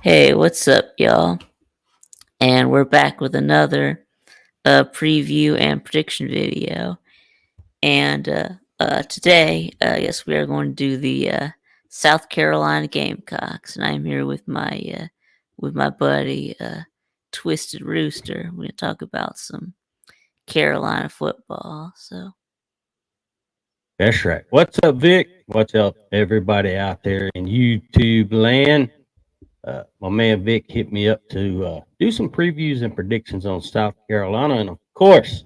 Hey, what's up, y'all? And we're back with another preview and prediction video. And today, yes, we are going to do the South Carolina Gamecocks, and I'm here with my buddy Twisted Rooster. We're going to talk about some Carolina football. So That's right. What's up, Vic? What's up, everybody out there in YouTube land? My man Vic hit me up to do some previews and predictions on South Carolina. And of course,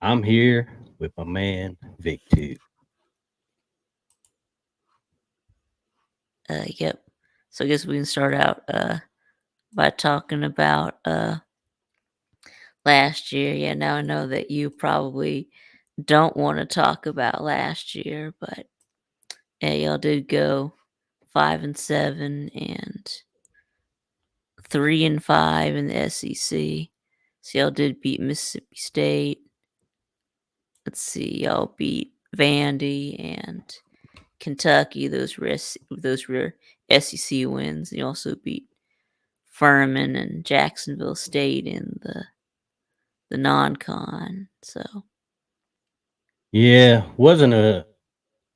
I'm here with my man Vic, too. yep. So I guess we can start out by talking about last year. Yeah, now I know that you probably don't want to talk about last year, but yeah, y'all did go 5-7 and 3-5 in the SEC. So y'all did beat Mississippi State. Let's see, y'all beat Vandy and Kentucky. Those were SEC wins. You also beat Furman and Jacksonville State in the non-con. So Yeah, wasn't uh,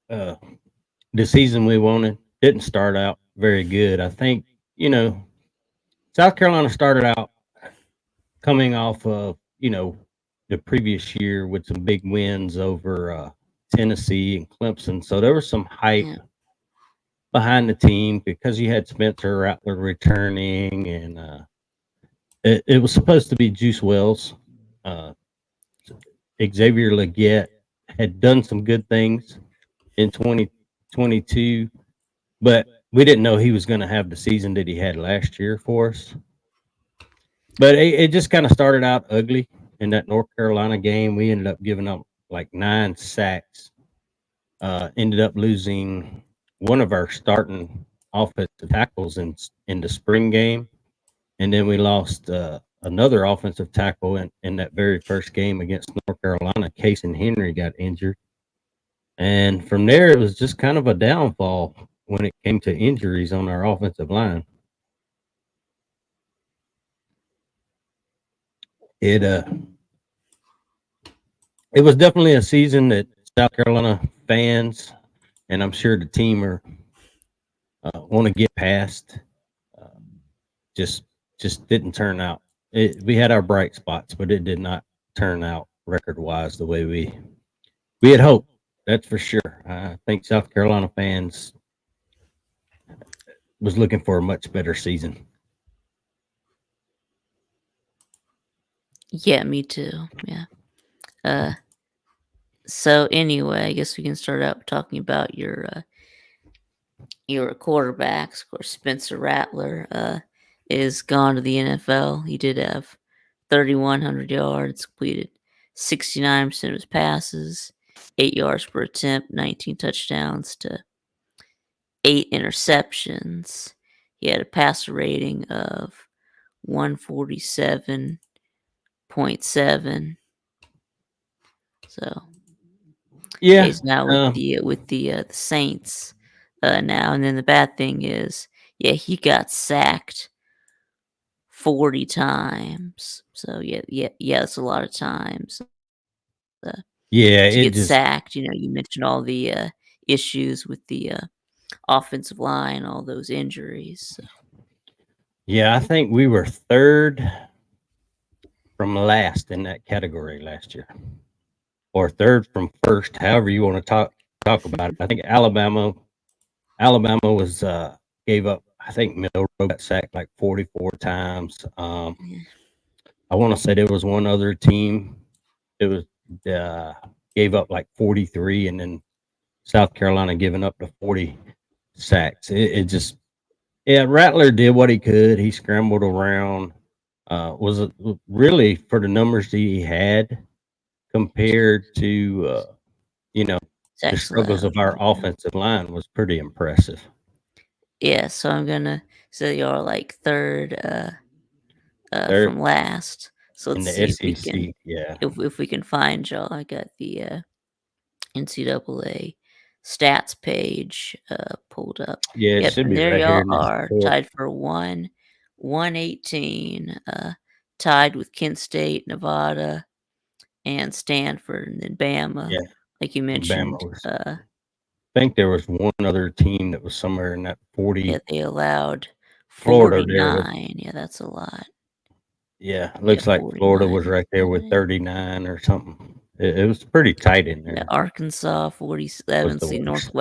the season we wanted. Didn't start out very good. I think, you know, South Carolina started out coming off of, the previous year with some big wins over Tennessee and Clemson. So there was some hype yeah, behind the team because you had Spencer Rattler returning, and it was supposed to be Juice Wells. Uh, Xavier Leggett had done some good things in 2022, but we didn't know he was going to have the season that he had last year for us. But it just kind of started out ugly in that North Carolina game. We ended up giving up like 9 sacks. Ended up losing one of our starting offensive tackles in the spring game, and then we lost another offensive tackle in that very first game against North Carolina. Case and Henry got injured, and from there it was just kind of a downfall when it came to injuries on our offensive line. It it was definitely a season that South Carolina fans and I'm sure the team are want to get past. Uh, just just didn't turn out. We had our bright spots, but it did not turn out record wise the way we had hoped. That's for sure. I think South Carolina fans was looking for a much better season. yeah, me too. Yeah. Uh, so anyway, I guess we can start out talking about your quarterbacks. Of course, Spencer Rattler is gone to the NFL. He did have 3,100 yards, completed 69% of his passes, 8 yards per attempt, 19 touchdowns to 8 interceptions. He had a passer rating of 147.7. So Yeah, he's now with the Saints now. And then the bad thing is, yeah, he got sacked 40 times. So yeah, that's a lot of times yeah. to It get just sacked. You mentioned all the issues with the offensive line, all those injuries. So, yeah. I think we were third from last in that category last year, or third from first, however you want to talk about it. I think Alabama was gave up. I think Milrow got sacked like 44 times. yeah, I want to say there was one other team that was uh, gave up like 43, and then South Carolina giving up the 40 sacks. It just yeah, Rattler did what he could. He scrambled around. Was it really for the numbers that he had compared to you know it's the struggles of excellent. our offensive line was pretty impressive. Yeah, so I'm gonna say you're like third They're from last. So in let's the see if we can SEC, yeah. if we can find y'all. I got the NCAA stats page pulled up. Yeah, it Yep, should and be there right here y'all in this are, report. tied for 118, tied with Kent State, Nevada, and Stanford, and then Bama, Yeah, like you Bama mentioned. was. I think there was one other team that was somewhere in that Yeah, 40. they allowed Florida there was. 49. Yeah, that's a lot. Yeah, it Yeah, looks like Florida 49 was right there with athletic. 39 or something. It was pretty tight in Yeah, there. Arkansas Was 47. the See, worst.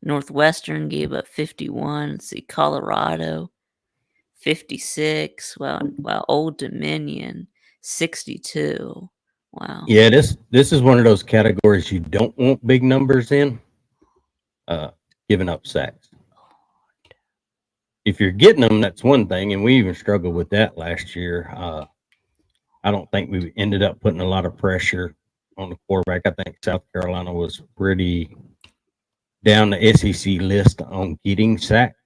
Northwestern gave up 51. Let's see, Colorado 56. Wow, Old Dominion 62. Wow. Yeah, this is one of those categories you don't want big numbers in. Uh, Giving up sacks. If you're getting them, that's one thing, and we even struggled with that last year. I don't think we ended up putting a lot of pressure on the quarterback. I think South Carolina was pretty down the SEC list on getting sacked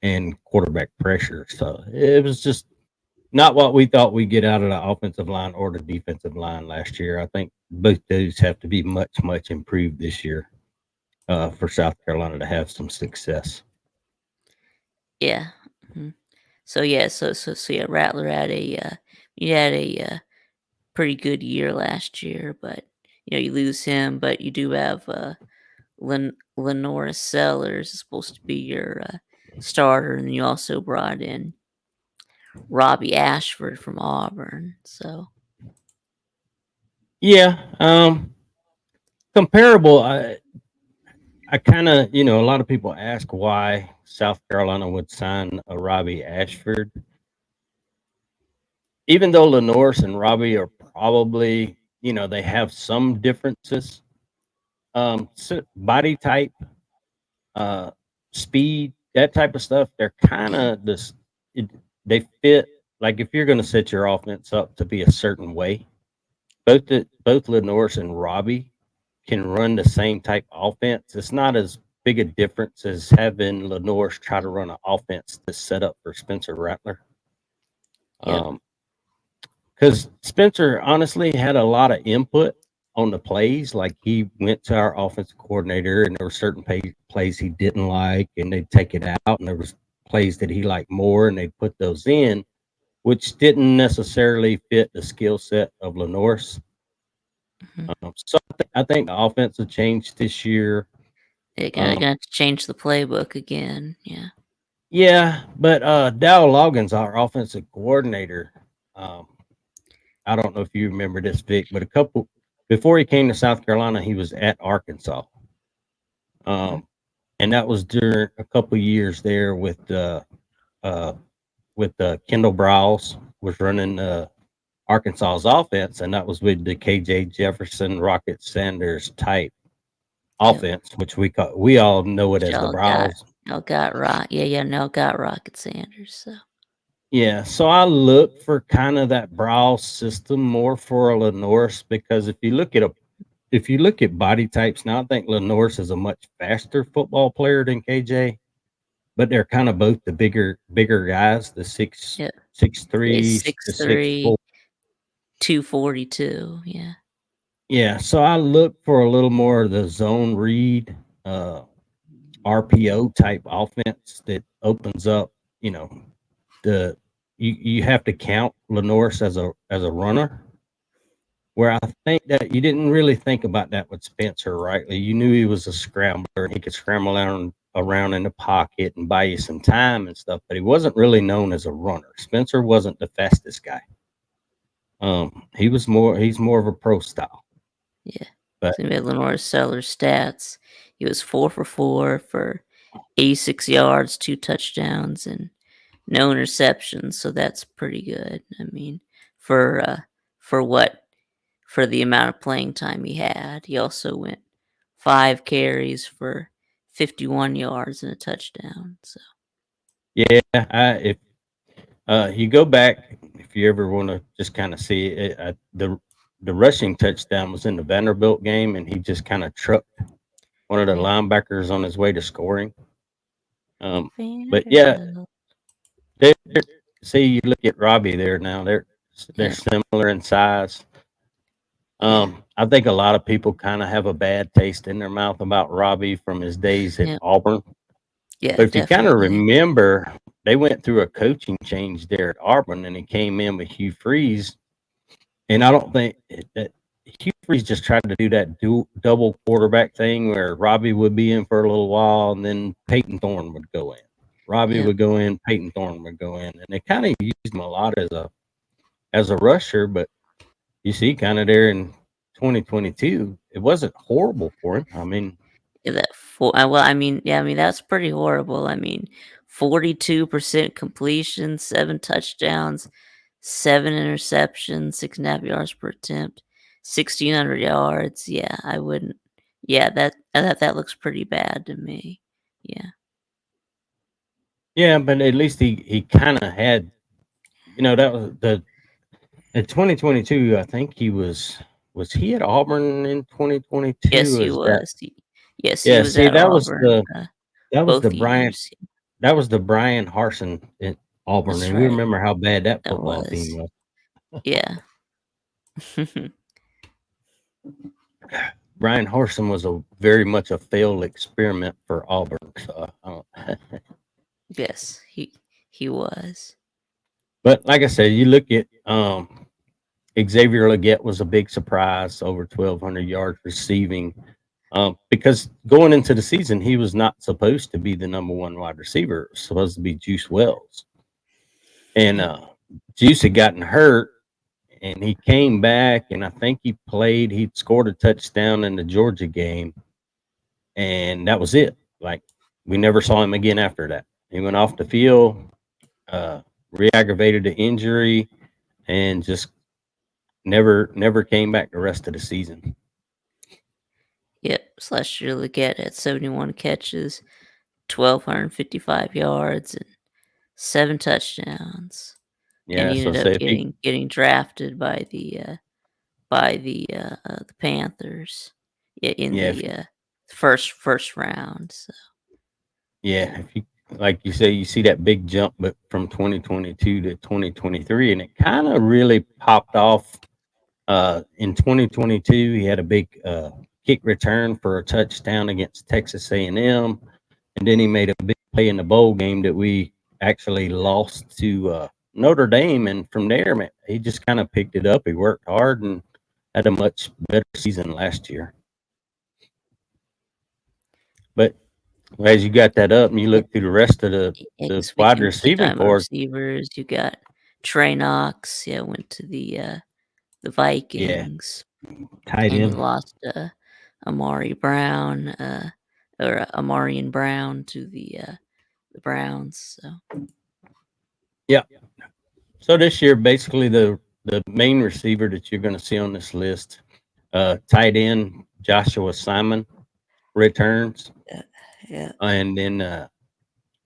and quarterback pressure. So it was just not what we thought we'd get out of the offensive line or the defensive line last year. I think both those have to be much improved this year for South Carolina to have some success. Yeah. Mhm. So yeah, so yeah, Rattler had he had a pretty good year last year, but you lose him, but you do have Lenora Sellers is supposed to be your starter, and you also brought in Robbie Ashford from Auburn. So Yeah, comparable. I kind of, a lot of people ask why South Carolina would sign a Robbie Ashford, even though Lenoris and Robbie are probably, they have some differences. Body type, uh, speed, that type of stuff. They're kind yeah, of this. It, they fit like if you're going to set your offense up to be a certain way. Both Lenoris and Robbie can run the same type offense. It's not as big a difference as having Lenoris try to run an offense that's set up for Spencer Rattler. yep, Because Spencer honestly had a lot of input on the plays. Like he went to our offensive coordinator, and there were certain plays he didn't like, and they'd take it out, and there was plays that he liked more, and they'd put those in, which didn't necessarily fit the skill set of Lenoris. hmm So I think the offense will change this year. they're gonna, Um, gonna have to change the playbook again. Yeah, yeah, but Dow Loggins, our offensive coordinator, um, I don't know if you remember this, Vic, but a couple before he came to South Carolina, he was at Arkansas, mhm, um, and that was during a couple years there uh, Kendall Browse was running Arkansas's offense, and that was with the KJ Jefferson, Rocket Sanders type yep. offense, which we all know it Which as the got Browse. y'all got rock. Yeah, yeah. No, got Rocket Sanders. So Yeah, so I look for kind of that Browse system more for a Lenoris because if you look at body types now, I think Lenoris is a much faster football player than KJ, but they're kind of both the bigger guys, the yeah, six yeah, three to 6'4". 6'3", 242. Yeah, Yeah, so I look for a little more of the zone read, uh, RPO type offense that opens up. You know, the you have to count Lenoris as a runner. Where I think that you didn't really think about that with Spencer rightly. You knew he was a scrambler and he could scramble around in the pocket and buy you some time and stuff, but he wasn't really known as a runner. Spencer wasn't the fastest guy. He's more of a pro style. yeah. But So we had Lenore Seller's stats. He was 4 for 4 for 86 yards, 2 touchdowns, and no interceptions. So that's pretty good. I mean, for uh, for what for the amount of playing time he had, he also went 5 carries for 51 yards and a touchdown. So yeah, if you go back, if you ever want to just kind of see it, the rushing touchdown was in the Vanderbilt game, and he just kind of trucked one of the yeah, linebackers on his way to scoring. But yeah, Vanderbilt. they're see, you look at Robbie there now. They're Yeah, similar in size. Yeah. I think a lot of people kind of have a bad taste in their mouth about Robbie from his days at Yeah. Auburn. Yeah. But if you kind of Definitely. remember, they went through a coaching change there at Auburn, and he came in with Hugh Freeze. And I don't think that Hugh Freeze just tried to do that double quarterback thing where Robbie would be in for a little while, and then Peyton Thorne would go in. Robbie Yep. would go in, Peyton Thorne would go in, and they kind of used him a lot as a rusher. But you see, kind of there in 2022, it wasn't horrible for him. I mean, Yeah, that well, I mean, yeah, I mean that's pretty horrible. I mean, 42% completion, 7 touchdowns, 7 interceptions, 6.5 yards per attempt, 1,600 yards. Yeah, I wouldn't. Yeah, that looks pretty bad to me. Yeah. yeah, but at least he kind of had, that was the in 2022. I think was he at Auburn in Yes, 2022? he Is that was. Yes, he yeah? was See, at Auburn that was the both Brian years. that was the Brian Harson at Auburn, That's and we right. remember how bad that That football team was. was. Yeah. Brian Harson was a very much a failed experiment for Auburn. So, Yes, he was. but like I said, you look at Xavier Leggett was a big surprise, over 1,200 yards receiving. Because going into the season, he was not supposed to be the number one wide receiver. It was supposed to be Juice Wells. And Yep. Juice had gotten hurt, and he came back, and I think he scored a touchdown in the Georgia game, and that was it. Like, we never saw him again after that. He went off the field, uh, re-aggravated the injury, and just never came back the rest of the season. Yep. Celestial Leggett had 71 catches, 1,255 yards, and 7 touchdowns. And Yeah, he so ended up say if he getting drafted by the Panthers. Yeah, in yeah, the first round. So yeah, if you like you say, you see that big jump, but from 2022 to 2023, and it kind of really popped off. In 2022, he had a big kick return for a touchdown against Texas A&M, and then he made a big play in the bowl game that we actually lost to Notre Dame. And from there, man, he just kind of picked it up. He worked hard and had a much better season last year. But as you got that up and you yeah, look through the rest of the wide speaking receiving of core, receivers, you got Trey Knox. Yeah, went to the yeah, Vikings, tight and you end. lost Amari Brown, or Amarian Brown to the Browns. So Yeah. So this year, basically the main receiver that you're going to see on this list, tight end Joshua Simon returns, yeah, yeah, and then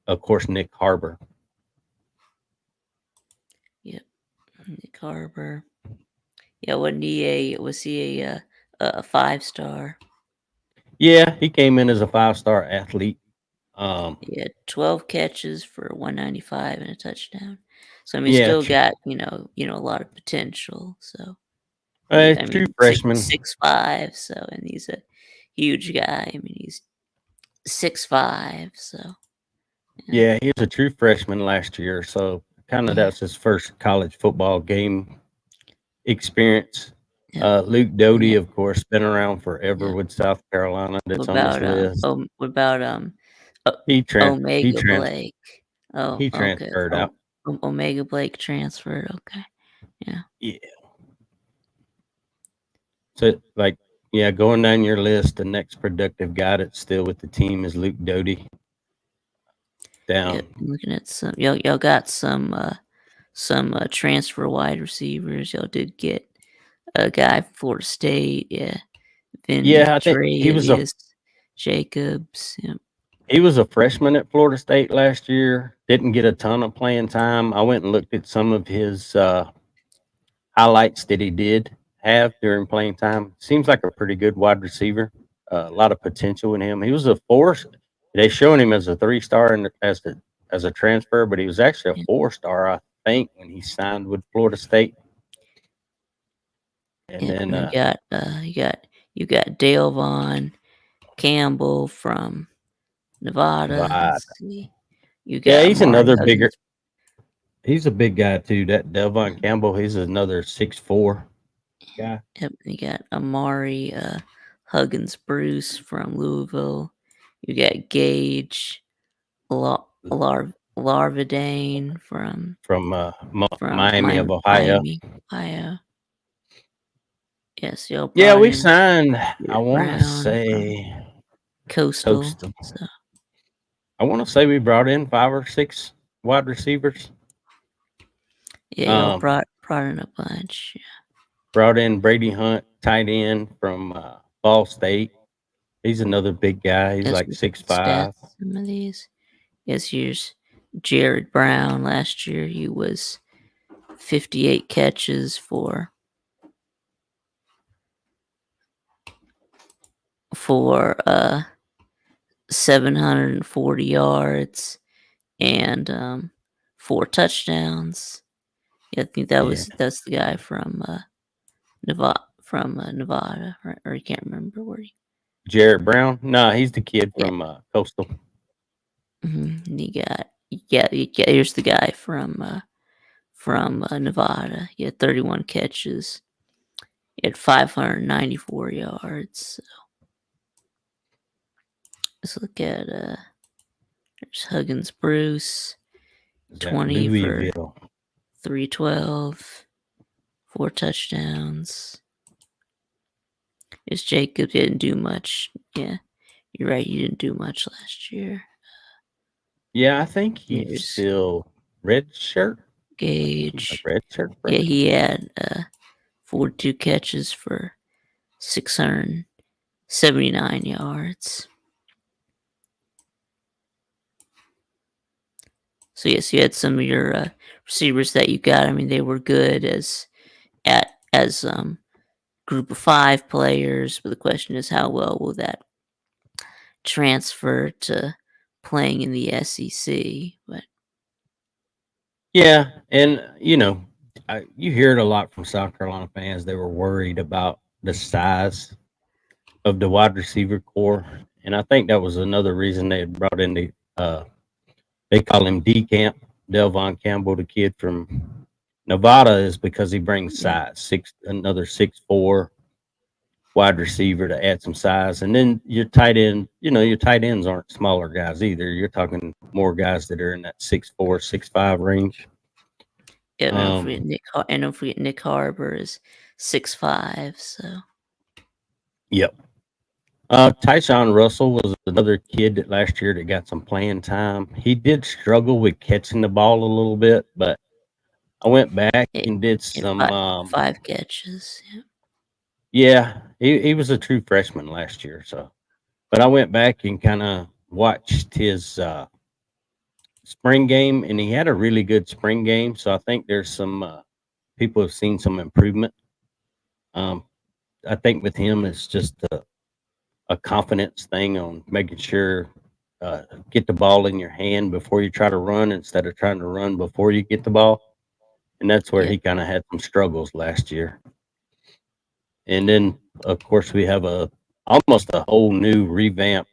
of course Nick Harbor. yep. Nick Harbor. Yeah, was he a 5 star? Yeah, he came in as a 5-star athlete. He had 12 catches for 195 and a touchdown. So I mean, Yeah, still got a lot of potential. So I true mean, six freshman. 6'5". So and he's a huge guy. I mean, he's 6'5". So yeah, Yeah, he was a true freshman last year, so kind of yeah, that's his first college football game experience. yep, Luke and Doty, yep, of course, been around forever yep. with South Carolina. What That's on this about list. O- He tran he Omega trans Blake? Oh, he okay. transferred out. Omega Blake transferred. Okay, yeah, Yeah. So like yeah, going down your list, the next productive guy that's still with the team is Luke Doty yep. down. I'm looking at y'all got some transfer wide receivers. Y'all did get a guy from Florida State. Yeah, Yeah, I think Ventravius Jacobs. Yep. he was a freshman at Florida State last year. Didn't get a ton of playing time. I went and looked at some of his highlights that he did have during playing time. Seems like a pretty good wide receiver. A lot of potential in him. He was a four. They showing him as a 3-star and as a transfer, but he was actually a Yep. 4-star, I think, when he signed with Florida State. And Yep, then and you got Dale Vaughn Campbell from Nevada. Divide. Let's see. You Yeah, got he's Amari another bigger. Huggins. He's a big guy too. That Delvon Campbell, he's another 6'4" guy Yep, you got Amari Huggins Bruce from Louisville. You got Gage Larvidane from from Miami of Ohio. Miami, Ohio. Yes, y'all Yeah, brought we in signed. I Jared want to Brown from say Coastal. Coastal. So I want to say we brought in 5 or 6 wide receivers. yeah, y'all Um, brought in a bunch. brought in Brady Hunt, tight end from Ball State. He's another big guy. He's Yes, like we 6'5". stats some of these. Yes, here's Jared Brown. Last year he was 58 catches for 740 yards and 4 touchdowns. Yeah, I think Yeah, that's the guy from Nevada, or I can't remember where he. Jared Brown. No, he's the kid Yeah, from Coastal. and he got yeah. Here's the guy from Nevada. He had 31 catches. He had 594 yards. Let's look at there's Huggins Bruce, Is that 20 for Louisville? 312, 4 touchdowns. Is Jacob didn't do much. Yeah, you're right. He didn't do much last year. Yeah, I think he's Here's still red shirt. I think he's a Gage. red shirt Yeah, freshman. he had 42 catches for 679 yards. So yes, you had some of your receivers that you got. I mean, they were good as group of 5 players. But the question is, how well will that transfer to playing in the SEC? But Yeah, and you hear it a lot from South Carolina fans. They were worried about the size of the wide receiver core, and I think that was another reason they had brought in they call him D Camp, Delvon Campbell, the kid from Nevada, is because he brings yeah, size, another 6'4" wide receiver to add some size. And then your tight end, your tight ends aren't smaller guys either. You're talking more guys that are in that 6'4", 6'5" range. yeah. And don't forget Um, Nick Harbor is 6'5". So yep. Tyshawn Russell was another kid that last year that got some playing time. He did struggle with catching the ball a little bit, but I went back yeah, and did yeah, some. five catches. Yeah. Yeah, he was a true freshman last year. So, but I went back and kind of watched his spring game, and he had a really good spring game. So I think there's some people have seen some improvement. Um, I think with him, it's just a confidence thing on making sure get the ball in your hand before you try to run instead of trying to run before you get the ball. And that's where Yep, he kind of had some struggles last year. And then, of course, we have almost a whole new revamped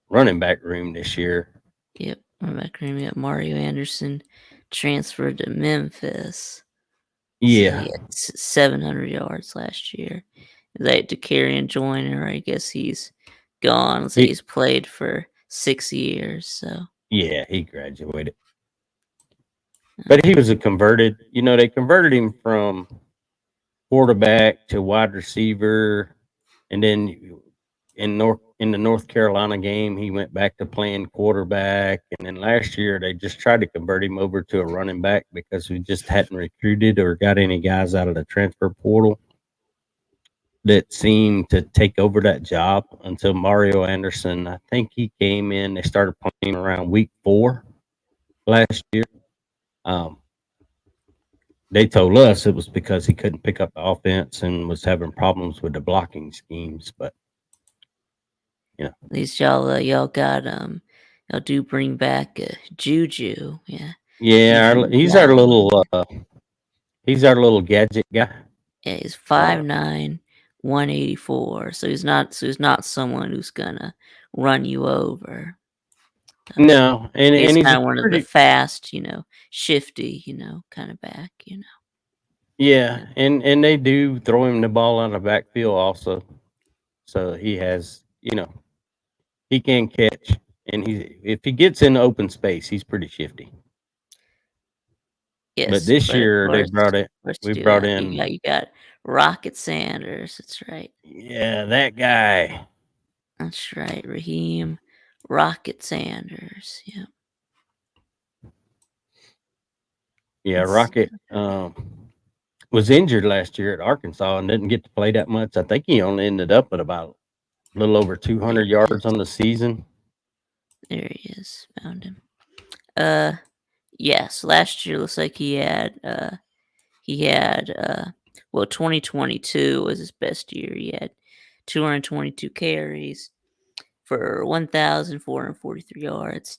running back room this year. yep. Running back room. We got Mario Anderson transferred to Memphis. So he Yeah, had 700 yards last year. Like to carry and Joyner, I guess he's gone. Let's say he he's played for 6 years. So yeah he graduated, uh, but he was a converted. They converted him from quarterback to wide receiver, and then in the North Carolina game, he went back to playing quarterback. And then last year, they just tried to convert him over to a running back because we just hadn't recruited or got any guys out of the transfer portal that seemed to take over that job until Mario Anderson. I think he came in. They started playing around week 4 last year. Um, they told us it was because he couldn't pick up the offense and was having problems with the blocking schemes. But you know, at least y'all got y'all do bring back Juju. Yeah, yeah, Juju he's our Wallace. little gadget guy. Yeah, he's Uh, 5'9", 184. So he's not someone who's gonna run you over. Uh, no, and he's he's a kind of one of the pretty fast, shifty, kind of back. yeah, Yeah. and they do throw him the ball out of the backfield also. So he has, he can catch, and he if he gets in open space, he's pretty shifty. But Yes, this but of year course, we you do brought have in, you got Rocket Sanders. That's right. yeah, that guy. That's right. Raheem Rocket Sanders. Yeah. Yeah, Let's see. Rocket was injured last year at Arkansas and didn't get to play that much. I think he only ended up at about a little over There 200 he yards is. on the season. There he is. Found him. Uh, yes. Last year looks like he had 2022 was his best year. He had 222 carries for 1,443 yards,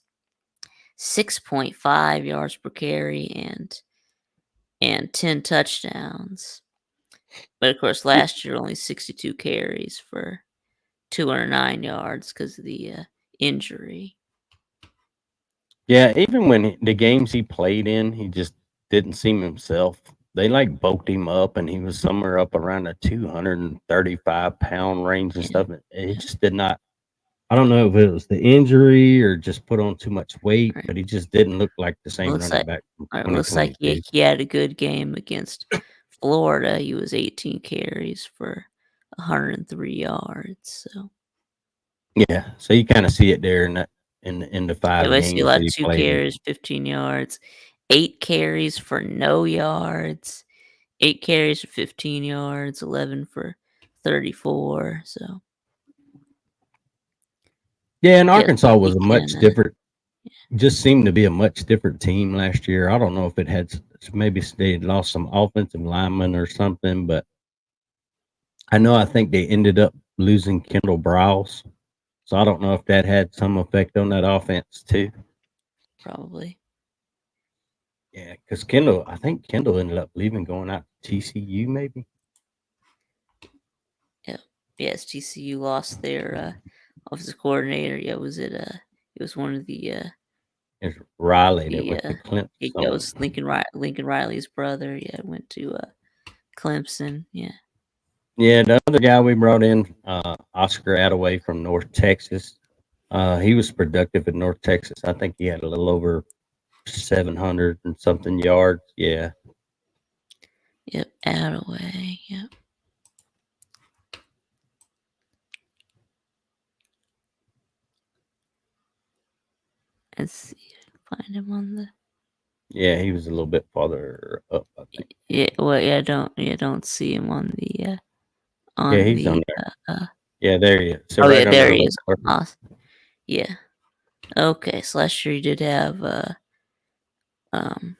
6.5 yards per carry, and 10 touchdowns. But of course, Y- last year only 62 carries for 209 yards because of the injury. Yeah, even when the games he played in, he just didn't seem himself. They like bulked him up, and he was somewhere up around the 235-pound range and Yeah, stuff. It yeah, just did not. I don't know if it was the injury or just put on too much weight, right. but he just didn't look like the same Looks running like back from looks like he 2022. he had a good game against Florida. He was 18 carries for 103 yards. So Yeah, so you kind of see it there in the yeah, 5 basically games that like he 2 played. carries, 15 yards, 8 carries for no yards, 8 carries for 15 yards, 11 for 34. So Yeah, and yes, Arkansas he was a can. much different. Just seemed to be a much different team last year. I don't know if it had maybe they had lost some offensive linemen or something, but I think they ended up losing Kendall Browse, so I don't know if that had some effect on that offense too. Probably. Yeah, because I think Kendall ended up leaving, going out to TCU maybe. Yeah. Yes, TCU lost their offensive coordinator. Yeah, it was one of It's Riley that the went to it Clemson. was Lincoln Riley's brother. Yeah, went to Clemson. Yeah. Yeah, the other guy we brought in, Oscar Attaway from North Texas. He was productive in North Texas. I think he had a little over 700 and something yards. Yeah. Yep. Attaway. Yep. Let's see. Find him on the. Yeah, he was a little bit farther up, I think. Yeah. Well, don't see him on the Yeah, on he's on the there. Yeah, there he is. So Oh yeah, right there under he is. Lake. Awesome. Yeah. Okay. So last year he did have um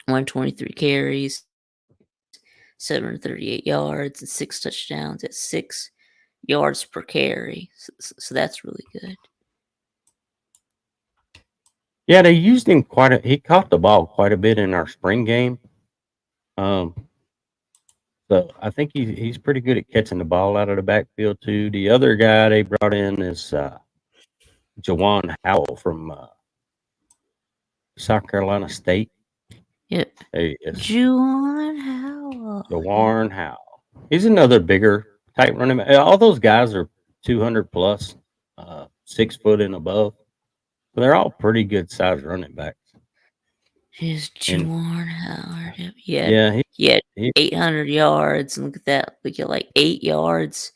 123 carries, 738 yards, and 6 touchdowns at 6 yards per carry. So that's really good. Yeah, they used him he caught the ball quite a bit in our spring game. Um, so I think he's pretty good at catching the ball out of the backfield too. The other guy they brought in is Jawan Howell from South Carolina State. Yep. There he is, Juwan Howell. Yep. Jawan Howell. He's another bigger type running back. All those guys are 200 plus, 6 foot and above. So they're all pretty good sized running backs. Here's And Juwan Howard. Yep. yeah, He had he 800 yards, and look at that. We get like 8 yards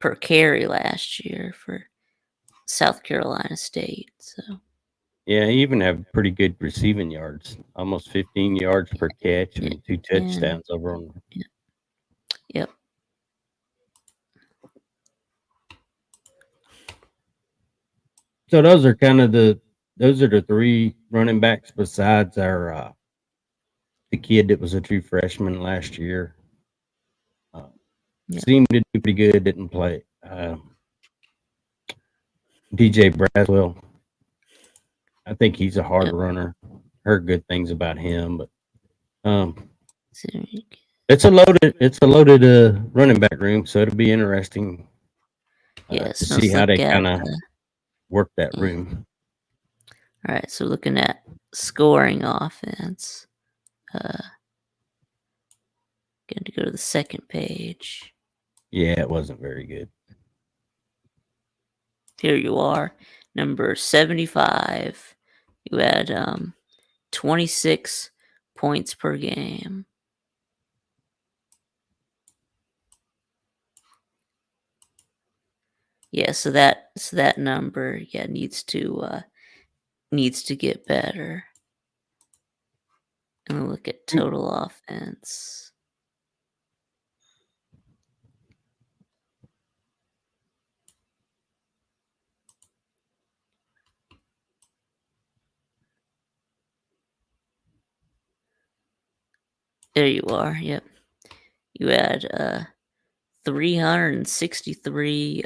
per carry last year for South Carolina State. So yeah, he even have pretty good receiving yards, almost 15 yards per catch yeah, and 2 and touchdowns over on. yeah, yep, So those are the 3 running backs besides our the kid that was a true freshman last year. Uh, yep, Seemed to do pretty good, didn't play. DJ Braswell, I think he's a hard yep. runner. Heard good things about him, but um, So, It's a loaded running back room, so it'll be interesting to Yes, see let's how look they at. kind of work that Yeah. room. All right, so looking at scoring offense. Going to go to the second page. Yeah, it wasn't very good. Here you are, number 75. You had 26 points per game. Yeah, so that number needs to get better. And look at total offense. There you are. Yep. You had 363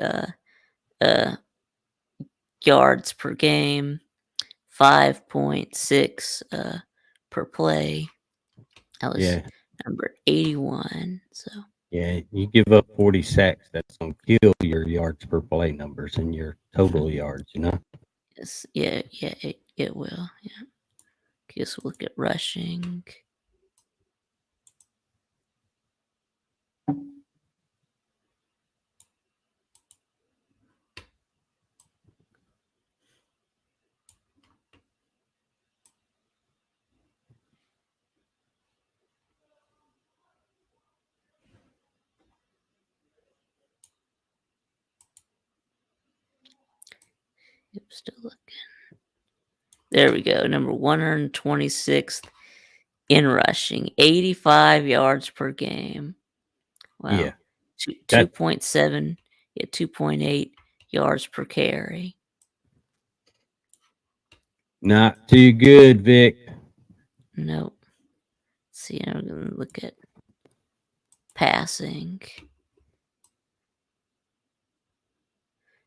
uh, yards per game, 5.6 per play. That was Yeah, number 81. So yeah. You give up 40 sacks, that's gonna kill your yards per play numbers and your total yards. yes, yeah, it will. Yeah. Guess we'll look at rushing. Yep, still looking. There we go. Number 126th in rushing, 85 yards per game. Yeah, Wow. that 2.7, yeah, 2.8 yards per carry. not too good, Vic. Nope. See, I'm going to look at passing.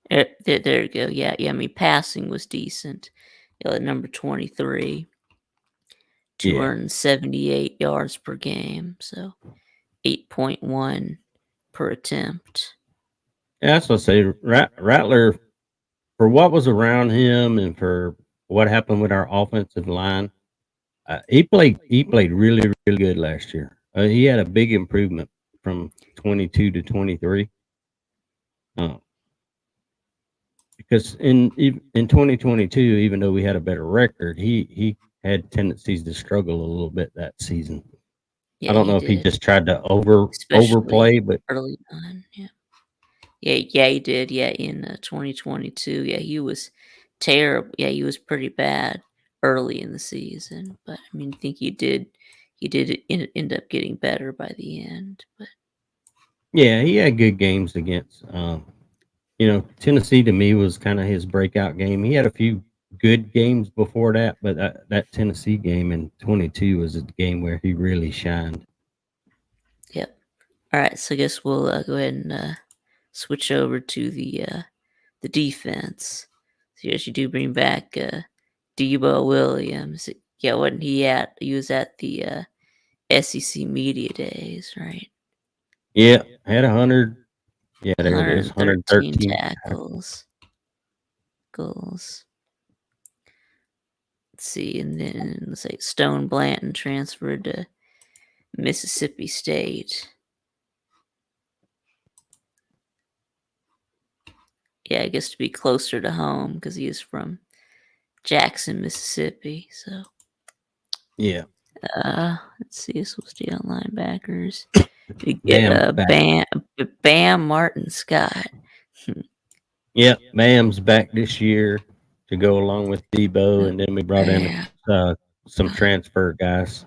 There you go. Yeah. I mean, passing was decent. Number 23, Yeah, 278 yards per game. So 8.1 per attempt. yeah. That's what I say. Rattler, for what was around him and for what happened with our offensive line, he played really really good last year. He had a big improvement from 22 to 23. Uh, because in 2022, even though we had a better record, he had tendencies to struggle a little bit that season. I Yeah, don't he know if he did, just tried to especially overplay, but early on. Yeah. Yeah, he did. Yeah, in 2022. Yeah, he was terrible. Yeah, he was pretty bad early in the season. But I mean, I think he did end up getting better by the end. But yeah, he had good games against. Tennessee to me was kind of his breakout game. He had a few good games before that, but that Tennessee game in 22 was a game where he really shined. yep. All right, so I guess we'll go ahead and switch over to the defense. So yes, you do bring back Debo Williams. Yeah, wasn't he at? He was at the SEC media days, right? Yeah, had 100. Yeah, there it is, 113 113 tackles. tackles, goals. Let's see, and then let's say Stone Blanton transferred to Mississippi State. Yeah, I guess to be closer to home because he is from Jackson, Mississippi. So, Yeah, let's see. This was the linebackers. We get Bam's back. Bam Martin Scott. Yep, Bam's back this year to go along with Debo, and then we brought in Bam. uh, some transfer guys.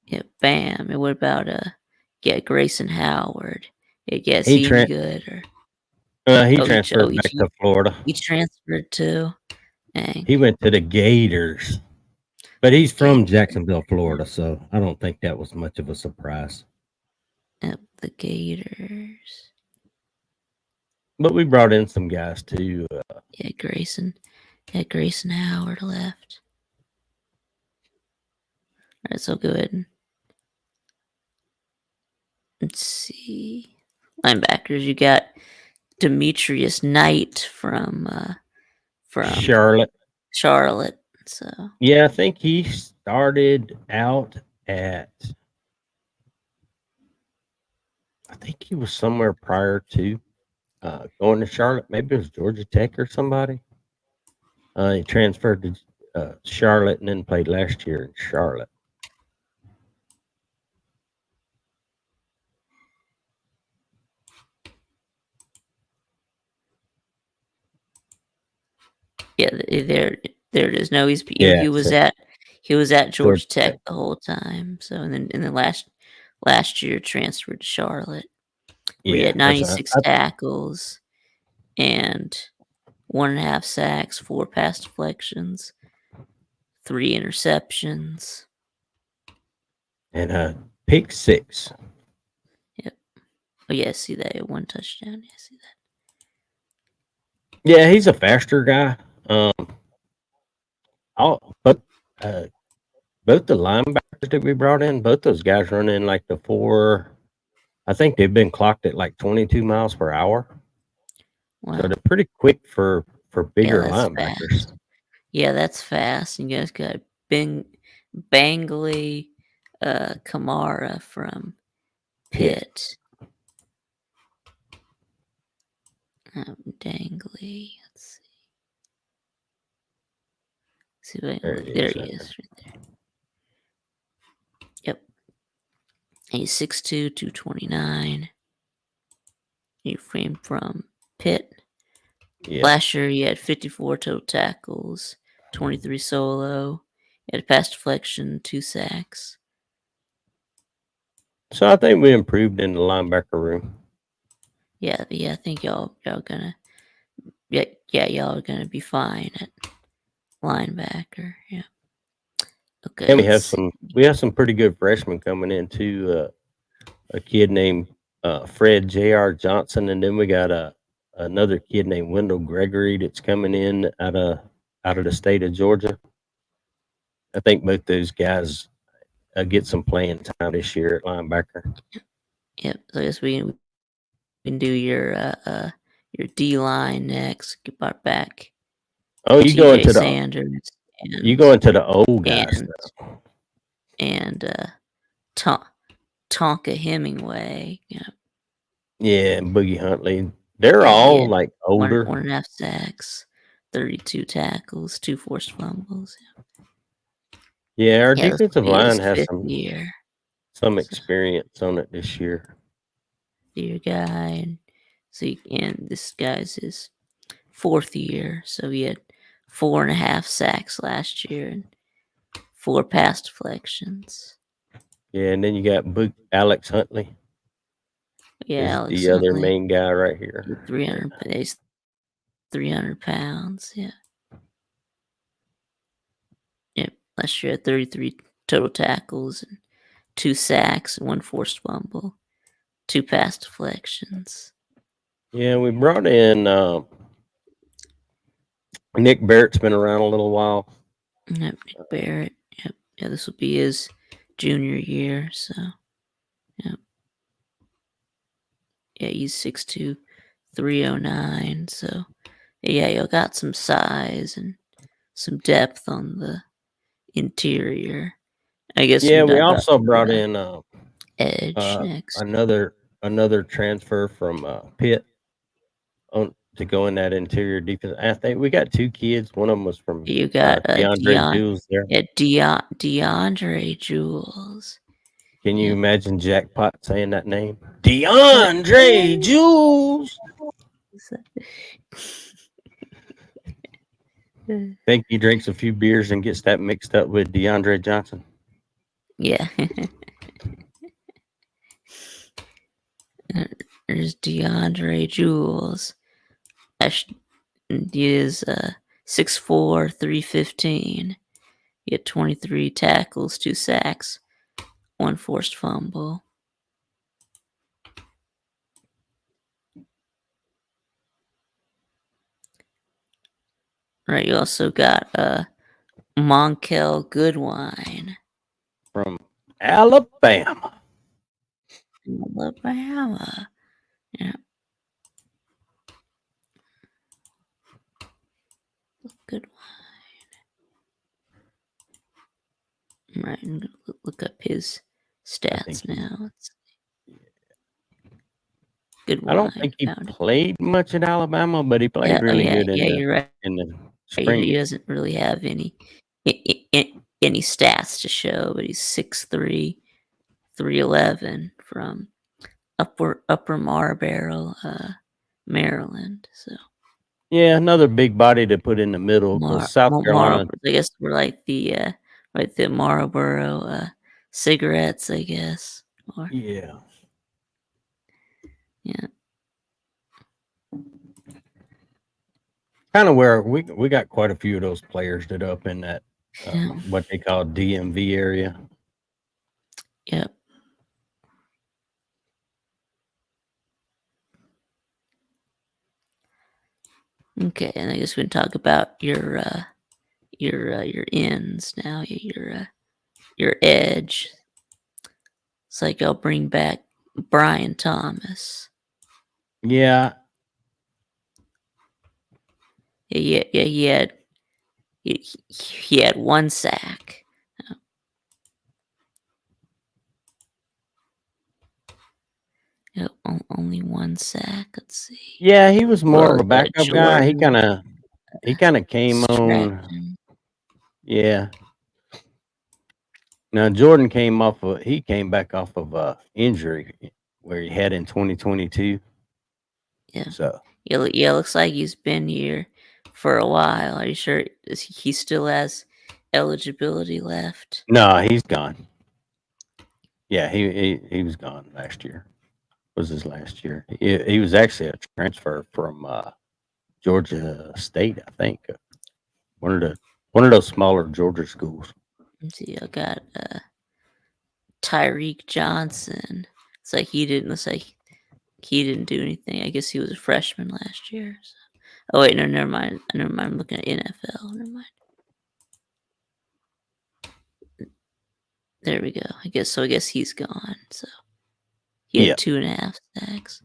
Yeah, Bam. And what about Grayson Howard? Yeah, is He he any tra- good or he oh transferred back to Florida. he transferred too? Dang. He went to the Gators, but he's Gator. from Jacksonville, Florida, so I don't think that was much of a surprise. Yep, the Gators. But we brought in some guys too. Yeah, Grayson. Yeah, Grayson Howard left. Alright, so go ahead and let's see. Linebackers, you got Demetrius Knight from Charlotte. Charlotte. So Yeah, I think he started out at. I think he was somewhere prior to going to Charlotte. Maybe it was Georgia Tech or somebody. He transferred to Charlotte and then played last year in Charlotte. yeah, there it is. No, Yeah, he it's was at at Georgia Georgia Tech Tech. the whole time. So and then last year transferred to Charlotte, where he Yeah, had that's 96 tackles and 1.5 sacks, 4 pass deflections, 3 interceptions. and pick six. Yep. Oh yeah, see that 1 touchdown. Yeah, see that. Yeah, he's a faster guy. But uh, both the linebackers that we brought in, both those guys run in like the four. I think they've been clocked at like 22 miles per hour, so Wow. they're pretty quick for Yeah, bigger that's linebackers. fast. Yeah, that's fast. You guys got Bing Bangley Kamara from Yeah, Pitt. Dangley. Let's see if I can there look. it There is. he is. Right there. Yep. He's 6'2", 229. He came from Pitt. Yeah. Last year, he had 54 total tackles, 23 solo. He had a pass deflection, 2 sacks. So I think we improved in the linebacker room. Yeah, I think y'all gonna y'all are gonna be fine at linebacker. Yeah. Okay, And let's see. we have some pretty good freshmen coming in too. A kid named Fred J.R. Johnson, and then we got another kid named Wendell Gregory that's coming in out of the state of Georgia. I think both those guys get some playing time this year at linebacker. Yep. So I guess we can do your D line next. Get brought back Oh, T.J. Sanders you and going to the old guys and now? and Ton- Tonka Hemingway. Yeah, Yeah, and Boogie Huntley. They're yeah, he all had like older. 1.5 sacks, 32 tackles, 2 forced fumbles. Yeah, our Yeah, this will defensive be his line has fifth year. some So experience on it this year. your guy, and this guy's his 4th year. So he had 4.5 sacks last year and 4 pass deflections. Yeah, and then you got Alex Huntley Yeah, is Alex the other Huntley, main guy right here. 300, he's 300 pounds. Yeah. Yep. Last year had 33 total tackles and 2 sacks, 1 forced fumble, 2 pass deflections. Yeah, we brought in Nick Barrett's been around a little while. Yep. Nick Barrett. Yep. Yeah, this will be his junior year. So, yep. Yeah, he's 6'2", 309. So, yeah, you got some size and some depth on the interior. I guess we Yeah, can we talk about also brought your in edge uh, next. another transfer from Pitt on to go in that interior defense. I think we got two kids. One of them was from You got DeAndre Jules there. DeAndre Jules. Can you Yep. imagine Jackpot saying that name? DeAndre Jules. Think he drinks a few beers and gets that mixed up with DeAndre Johnson. Yeah. There's DeAndre Jules. He is 6'4", 315. He had 23 tackles, 2 sacks, 1 forced fumble. Right, you also got Monkel Goodwine From Alabama. Alabama. Yeah, good one. Right, I'm gonna look up his I think stats he's. now. It's good I don't wine. think he Found it. played much at Alabama, but he played Yeah. Oh really yeah. good Yeah. You're right. in the spring He game. doesn't really have any stats to show, but he's 6'3", 311 from Upper Marlboro, Maryland. So Yeah, another big body to put in the middle because South Carolina. Marlboro. I guess we're like the Marlboro cigarettes. I guess. Or Yeah, yeah. kind of where we got quite a few of those players that up in that Yeah. what they call DMV area. Yep. Okay, and I guess we can talk about your ends now. Your edge. It's like I'll bring back Brian Thomas. Yeah, Yeah. He had one sack. Yep, only one sack. Let's see. yeah, he was more of Well, a backup guy. Jordan He kind of came on. Stratton. Yeah. Now Jordan he came back off of injury where he had in 2022. Yeah. So Yeah. Looks like he's been here for a while. Are you sure he still has eligibility left? no, he's gone. Yeah, he was gone last year. Was his last year. He was actually a transfer from Georgia State, I think. One of the one of those smaller Georgia schools. Let's see. I got Tyreek Johnson. It's like he didn't. Looks like he didn't do anything. I guess he was a freshman last year. So. Oh wait, no, never mind. Never mind. I'm looking at NFL. Never mind. There we go. I guess so. I guess he's gone. So he Yeah. had 2.5 sacks.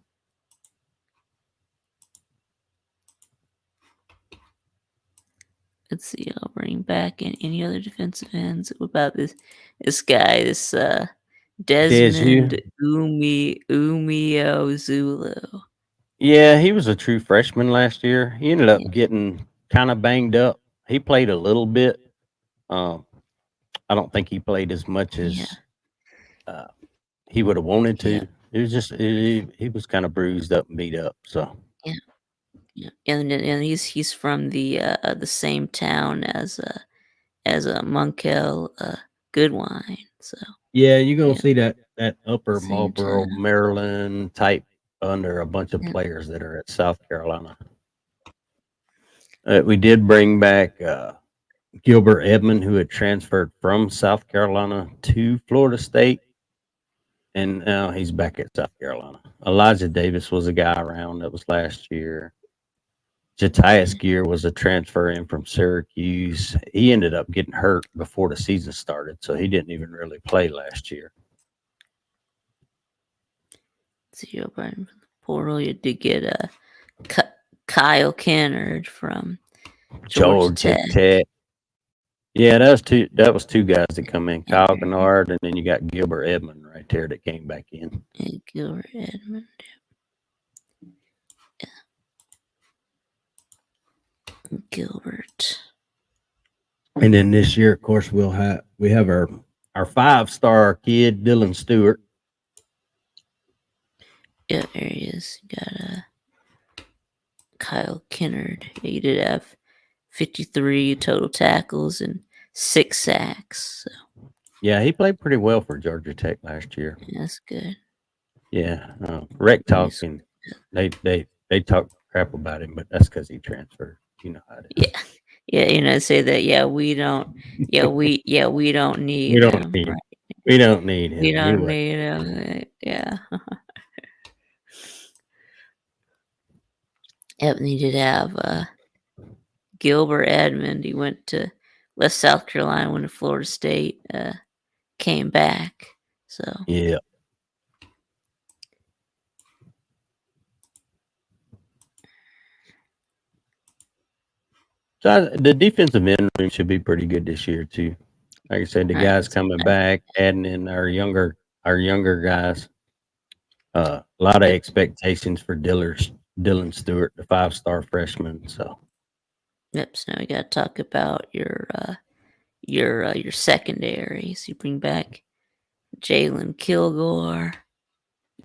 Let's see. I'll bring back any other defensive ends. What about this guy? This Desu. Desmond Umio Zulu. Yeah, he was a true freshman last year. He ended Yeah. up getting kind of banged up. He played a little bit. Um, I don't think he played as much Yeah. as uh, he would have wanted Yeah. to. It was just he was kind of bruised up and beat up. So Yeah. Yeah. And he's from the same town as a Monkel Goodwine. So yeah, you're gonna yeah, see that upper same Marlboro, town. Maryland type under a bunch of Yeah. players that are at South Carolina. We did bring back Gilbert Edmond, who had transferred from South Carolina to Florida State, and now he's back at South Carolina. Elijah Davis was a guy around that was last year. Jatias Yeah. Gear was a transfer in from Syracuse. He ended up getting hurt before the season started, so he didn't even really play last year. See, O'Brien from the portal. You did get Kyle Kennard from Georgia Georgia Tech. Tech. Yeah, that was two guys that come in, Yeah. Kyle Kennard, and then you got Gilbert Edmond right there that came back in. And Gilbert Edmond. Yeah. Gilbert. And then this year, of course, we have our 5-star kid, Dylan Stewart. Yeah, there he is. You got Kyle Kennard. Yeah, you did have 53 total tackles and 6 sacks. So Yeah, he played pretty well for Georgia Tech last year. yeah, that's good. Yeah, Rec Talk He's, and they talk crap about him, but that's because he transferred. You know how it is. yeah, yeah. Say that. Yeah, we don't. We don't We need don't him. need him. Right? We don't need We him. He don't was. need him. Yeah. Yep, and he did have Gilbert Edmond. He left South Carolina, went to Florida State, came back. So Yeah. The defensive end room should be pretty good this year too. Like I said, the Right. guys coming back, adding in our younger guys. A lot of Yep. expectations for Dylan Stewart, the 5-star freshman. So Yep. So now we got to talk about your secondaries. You bring back Jalen Kilgore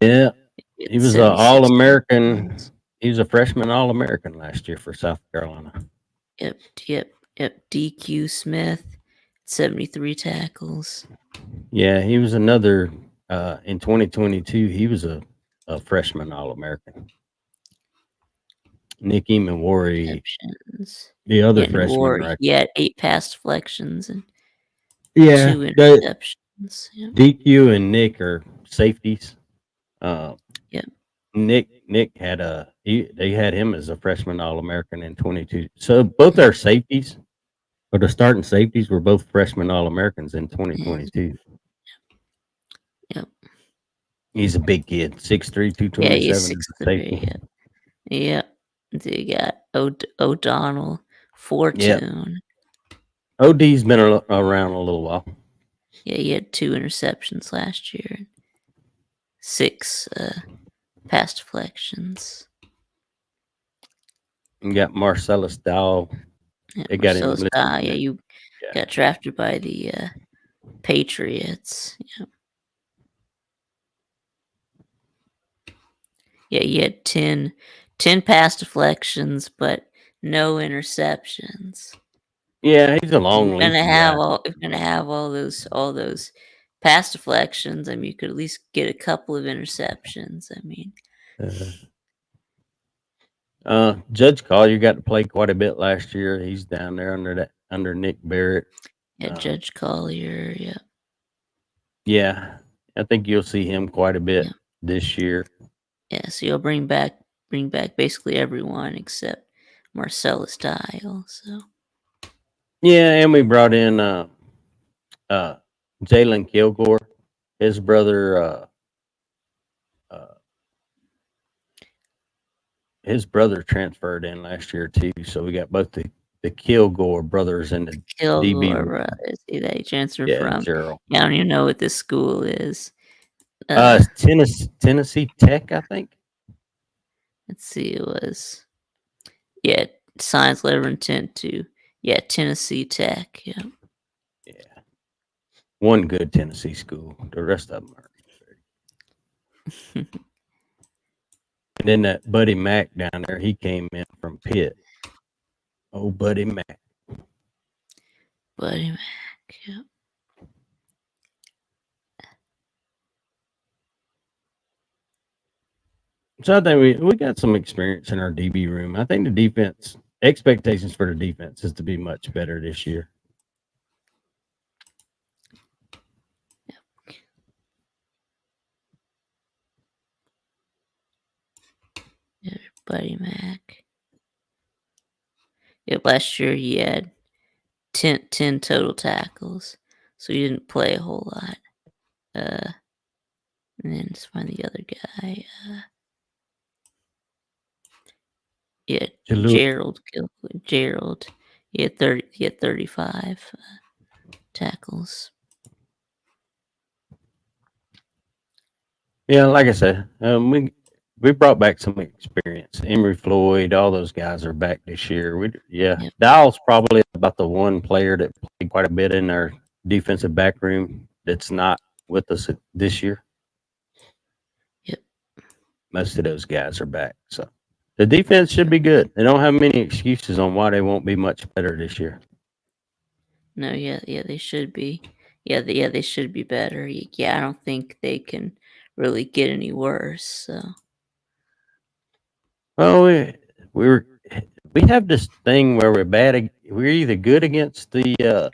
yeah, at he was a All 76 American. tackles. He was a freshman All American last year for South Carolina. Yep. DQ Smith, 73 tackles. Yeah, he was another in 2022. He was a freshman All American. Nick Eamon, Receptions. the other Yeah, and freshman, War, right? he had 8 pass deflections and Yeah, 2 the interceptions. Yep. DQ and Nick are safeties. Uh, Yep. Nick had they had him as a freshman All American in 22. So both our safeties, or the starting safeties, were both freshman All Americans in And, 2022. yep. He's a big kid, 6'3", Yeah, he's 227 as a 6'3". safety. Yep. Yep. So you got O'Donnell, Yep. Fortune. OD's been around a little while. Yeah, he had 2 interceptions last year. 6 pass deflections. You got Marcellus Dow. Yeah, They got him Marcellus listed Dye. in Yeah, there. you Yeah. got drafted by the Patriots. Yeah. Yeah, he had 10 pass deflections, but no interceptions. Yeah, he's a If you're long, gonna leaky have guy. all those pass deflections, I mean, you could at least get a couple of interceptions. I mean, Uh, Judge Collier got to play quite a bit last year. He's down there under Nick Barrett. yeah, Uh, Judge Collier, yeah, yeah, I think you'll see him quite a bit yeah, this year. yeah. So you'll bring back basically everyone except Marcellus Dial. So Yeah, and we brought in uh, Jalen Kilgore. His brother, uh, transferred in last year too. So we got both the Kilgore brothers in the DB Kilgore room. brothers, see that he transferred Yeah, from. Gerald. Yeah, I don't even know what this school is. Uh, Tennessee Tech, I think. let's see, it was yeah, signs letter of intent to Tennessee Tech. Yeah. Yeah, one good Tennessee school. The rest of them are. And then that Buddy Mack down there, he came in from Pitt. Oh, Buddy Mack. Buddy Mac. Yeah. So I think we got some experience in our DB room. I think the defense expectations for the defense is to be much better this year. Yeah, Buddy Mac. Yeah, last year he had 10 total tackles, so he didn't play a whole lot. And then let's find the other guy. Yeah, Jalou- Gerald. He had 30. He had 35 tackles. Yeah, like I said, we brought back some experience. Emery Floyd, all those guys are back this year. Yep. Dial's probably about the one player that played quite a bit in our defensive back room that's not with us this year. Yep. Most of those guys are back, so the defense should be good. They don't have many excuses on why they won't be much better this year. No. Yeah. They should be. They should be better. Yeah. I don't think they can really get any worse. So. Well, we're we have this thing where we're either good against the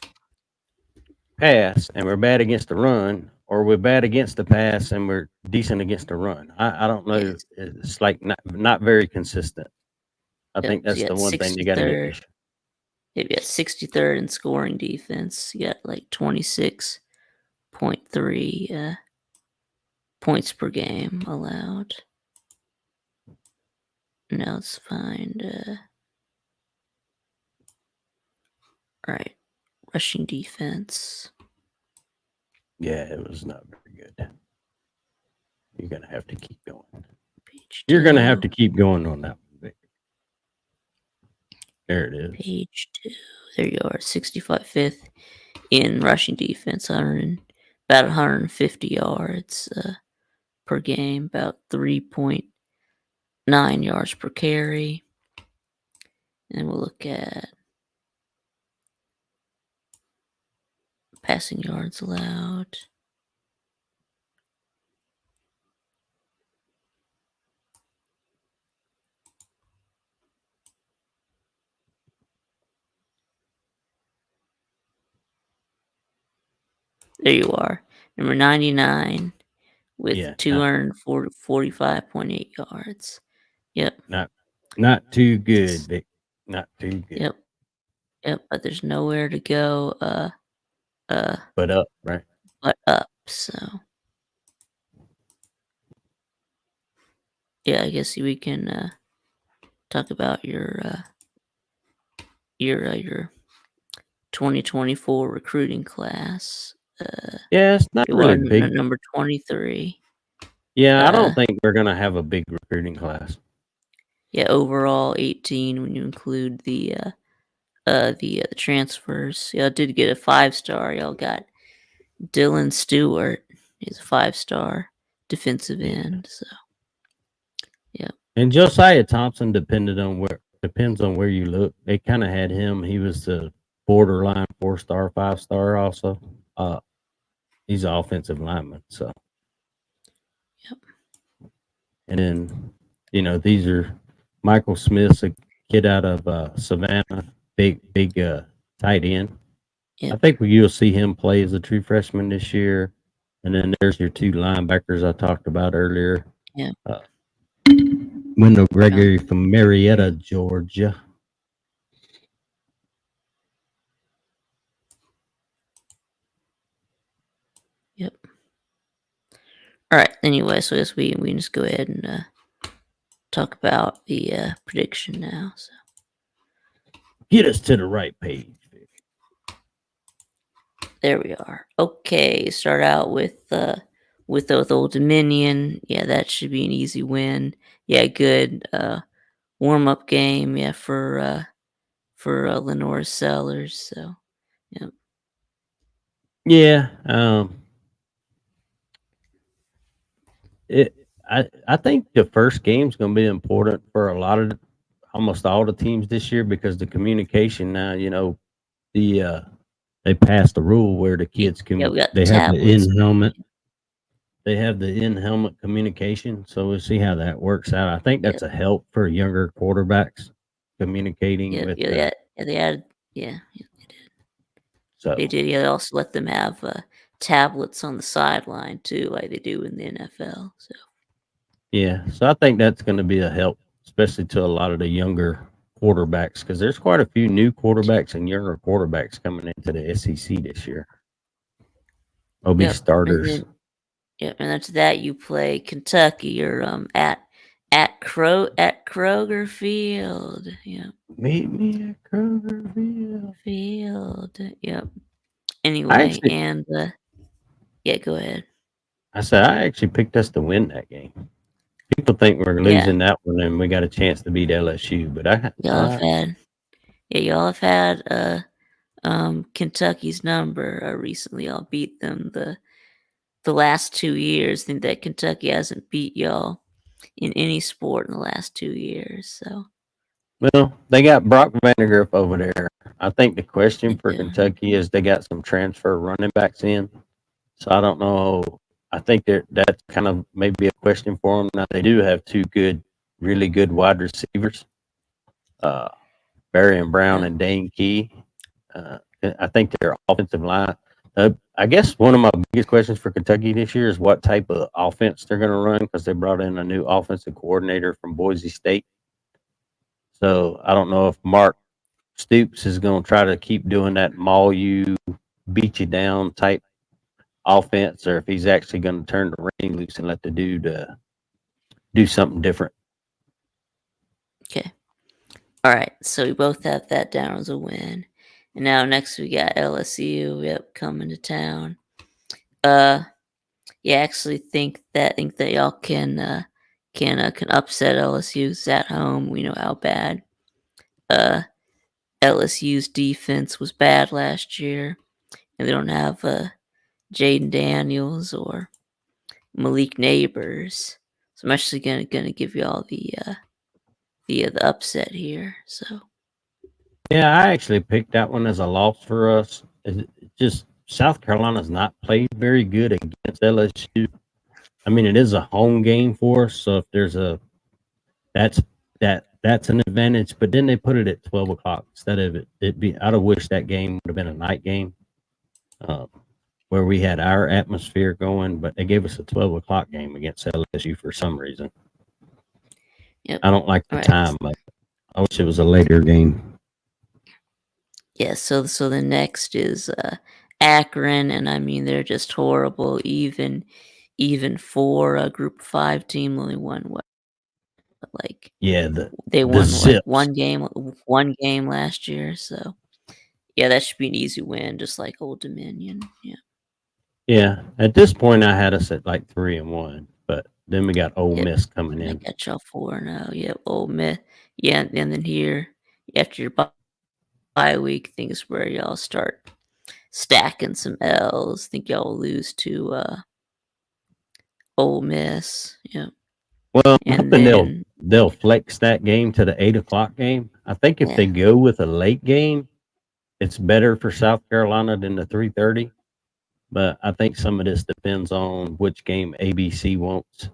pass and we're bad against the run, or we're bad against the pass and we're decent against the run. I don't know. Yes. It's like not very consistent. I think Yep. So that's you the got one thing you got to get 63rd. this. You got 63rd in scoring defense. You got like 26.3 points per game allowed. Now let's find. All right, rushing defense. Yeah, it was not very good. You're gonna have to keep going. Page You're gonna have 2. to keep going on that one, Vic. There it is. Page 2. There you are, 65th in rushing defense, about 150 yards per game, about 3.9 yards per carry. And we'll look at passing yards allowed. There you are, number 99 with Yeah, not 245.8 yards. Yep, not not too good, Vic. Not too good. yep, yep. But there's nowhere to go, uh, But up, right? but up. So yeah, I guess we can talk about your 2024 recruiting class. Yeah, it's not You are really big. number 23. Yeah, I Uh, don't think we're gonna have a big recruiting class. yeah, overall 18 when you include the transfers. Y'all did get a 5-star. Y'all got Dylan Stewart. He's a 5-star defensive Yeah. end. So yeah, And Josiah Thompson depends on where you look. They kind of had him. He was the borderline 4-star, 5-star also. Uh he's an offensive lineman. So yep, and then these are Michael Smith's a kid out of Savannah, big tight end. I yep, think you'll see him play as a true freshman this year. And then there's your two linebackers I talked about earlier. yep, Uh, Wendell yep, Gregory from Marietta, Georgia. yep. All right. Anyway, so I guess we can just go ahead and talk about the prediction now. So Get us to the right page. there we are. Okay, start out with Old Dominion. Yeah, that should be an easy win. Yeah, good warm up game. Yeah, for Lenore Sellers. So yeah, Yeah, it. I think the first game's going to be important for almost all the teams this year because the communication now. They passed a rule where the yeah, kids yeah. can We got the they have the tablets. in helmet they have the in helmet communication. So we'll see how that works out. I think Yeah, that's a help for younger quarterbacks communicating yeah, with yeah. They added. Yeah, yeah, they so did. Yeah, they also let them have tablets on the sideline too, like they do in the NFL. So yeah. So I think that's going to be a help, especially to a lot of the younger quarterbacks because there's quite a few new quarterbacks and younger quarterbacks coming into the SEC this year. Will be yep, and starters. then yep, and after that you play Kentucky or at Kroger Field. Yep, Meet me at Krogerville. Field. Yep. I Anyway, actually, and yeah, go ahead. I actually picked us to win that game. People think we're Yeah, losing that one and we got a chance to beat LSU, but y'all have had y'all have had Kentucky's number recently. Y'all beat them the last 2 years. I think that Kentucky hasn't beat y'all in any sport in the last 2 years. So well, they got Brock Vandegrift over there. I think the question they for do. Kentucky is they got some transfer running backs in. So I don't know. I think that's kind of maybe a question for them. Now they do have two really good wide receivers, uh, Barry and Brown Yeah, and Dane Key. Uh, I think their offensive line. I guess one of my biggest questions for Kentucky this year is what type of offense they're going to run because they brought in a new offensive coordinator from Boise State. So I don't know if Mark Stoops is going to try to keep doing that maul you, beat you down type offense, or if he's actually going to turn the ring loose and let the dude do something different. okay. All right. So we both have that down as a win. And now next we got LSU. Yep, coming to town. Uh, yeah, I actually think that y'all can upset LSU's at home. We know how bad uh LSU's defense was bad last year, and they don't have Jaden Daniels or Malik Neighbors. So I'm actually gonna give y'all the upset here. So Yeah, I actually picked that one as a loss for us. Just South Carolina's not played very good against LSU. I mean, it is a home game for us, so if there's a that's that's an advantage. But then they put it at 12 o'clock instead of it be. I'd have wished that game would have been a night game, uh, where we had our atmosphere going. But they gave us a 12 o'clock game against LSU for some reason. yep. I don't like All the right. time. But I wish it was a later game. Yeah. So the next is Akron, and I mean they're just horrible. Even for a Group 5 team, only won what, like Yeah, they the won like Zips. one game last year. So yeah, that should be an easy win, just like Old Dominion. Yeah. Yeah, at this point, I had us at like 3-1, but then we got Ole Yep. Miss coming And I in. got y'all 4-0. Yep. Ole Miss. Yeah, and then here after your bye week, things where y'all start stacking some L's. Think y'all will lose to Ole Miss. Yep. Well, I'm And hoping then they'll flex that game to the 8 o'clock game. I think if they yeah, go with a late game, it's better for South Carolina than the 3:30. But I think some of this depends on which game ABC wants.